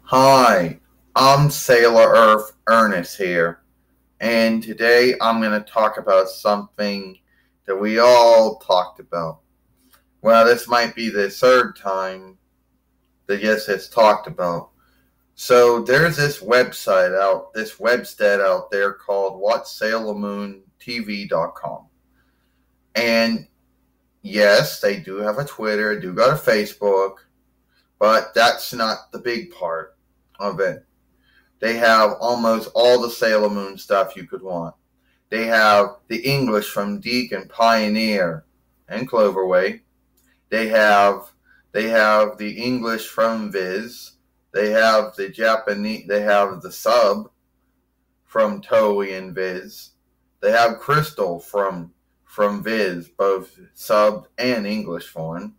Hi, I'm Sailor Earth Ernest here, and today I'm going to talk about something that we all talked about. Well, this might be the third time that it's talked about. So there's this WEBSTEAD out there called WhatSailorMoonTV.com. And yes, they do have a Twitter, do got a Facebook, but that's not the big part of it. They have almost all the Sailor Moon stuff you could want. They have the English from Deke and Pioneer and Cloverway. They have the English from Viz. They have the Japanese. They have the sub from Toei and Viz. They have Crystal from Viz, both sub and English form,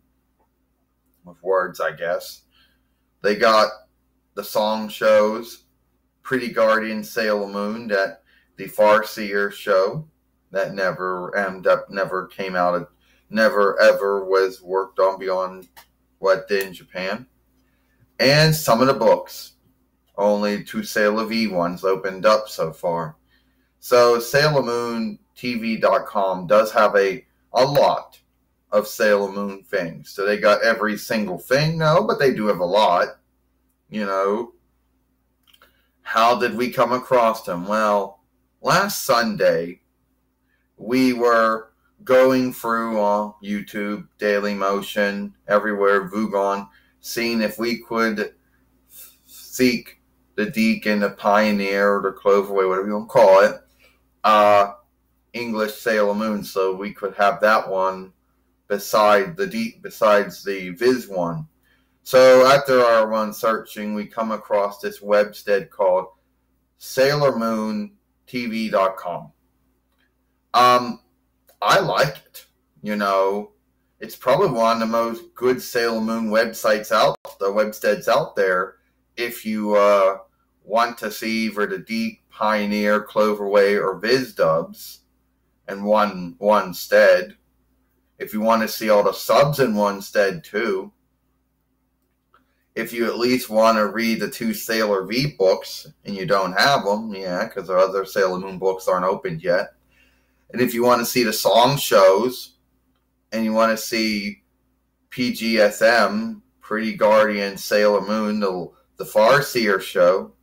with words, I guess. They got the song shows, Pretty Guardian Sailor Moon, that the Farseer show that never came out, never ever was worked on beyond what did in Japan. And some of the books, only 2 Sailor V ones opened up so far. So SailorMoonTV.com does have a lot of Sailor Moon things. So they got every single thing? No, but they do have a lot. How did we come across them? Well, last Sunday, we were going through YouTube, Dailymotion, everywhere, Vugon, seeing if we could seek the Deke and the Pioneer or the Cloverway, whatever you want to call it, English Sailor Moon, so we could have that one besides the Viz one. So after our one searching, we come across this WEBSTEAD called SailorMoonTV.com. I like it. It's probably one of the most good Sailor Moon websites WEBSTEADs out there. If you want to see either the Deke, Pioneer, Cloverway, or Viz dubs in one stead. If you want to see all the subs in one stead too. If you at least want to read the 2 Sailor V books and you don't have them, because the other Sailor Moon books aren't opened yet. And if you want to see the song shows and you want to see PGSM, Pretty Guardian Sailor Moon, the Farseer show,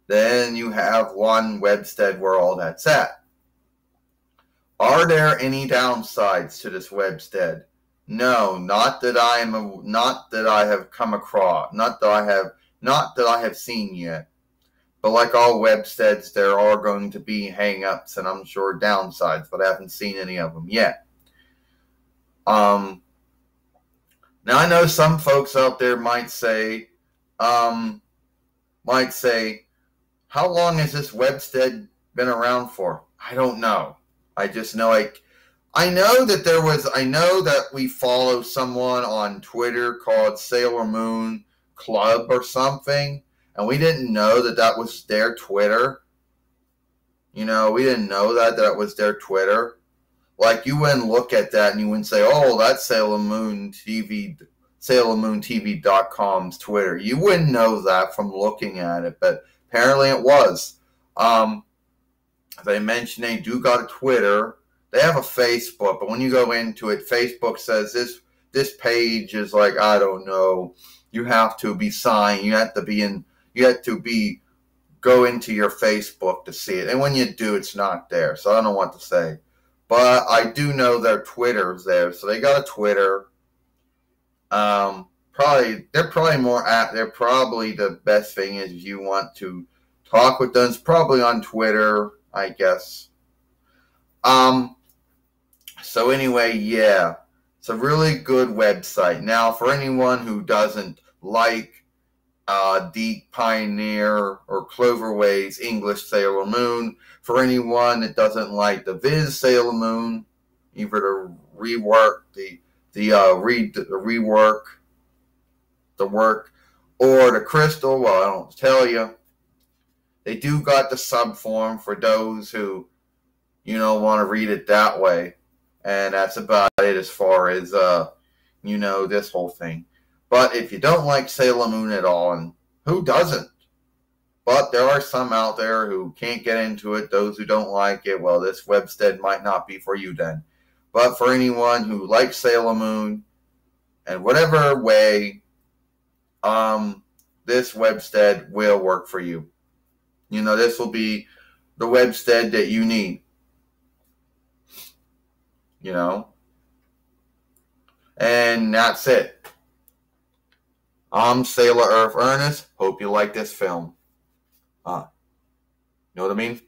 then you have one WEBSTEAD where all that's at. Are there any downsides to this WEBSTEAD? No, not that I have come across, not that I have seen yet. But like all WEBSTEADs, there are going to be hang-ups and I'm sure downsides, but I haven't seen any of them yet. Now I know some folks out there might say, how long has this WEBSTEAD been around for? I don't know. I just know I know that we follow someone on Twitter called Sailor Moon Club or something, and we didn't know that was their Twitter. We didn't know that was their Twitter. Like, you wouldn't look at that and you wouldn't say, oh, that's Sailor Moon TV, SailorMoonTV.com's Twitter. You wouldn't know that from looking at it, but apparently it was. As I mentioned, they do got a Twitter. They have a Facebook, but when you go into it, Facebook says this page is like, I don't know, you have to be signed, go into your Facebook to see it. And when you do, it's not there. So I don't know what to say. But I do know their Twitter's there. So they got a Twitter. They're probably the best thing is if you want to talk with them. It's probably on Twitter, I guess. So anyway, yeah, it's a really good website. Now, for anyone who doesn't like Deke, Pioneer, or Cloverway's English Sailor Moon, for anyone that doesn't like the Viz Sailor Moon, either the rework, or the Crystal, well, I don't tell you. They do got the sub form for those who, want to read it that way. And that's about it as far as, this whole thing. But if you don't like Sailor Moon at all, and who doesn't? But there are some out there who can't get into it. Those who don't like it, well, this WEBSTEAD might not be for you then. But for anyone who likes Sailor Moon, and whatever way, this WEBSTEAD will work for you. This will be the WEBSTEAD that you need. And that's it. I'm Sailor Earth Ernest. Hope you like this film. You know what I mean?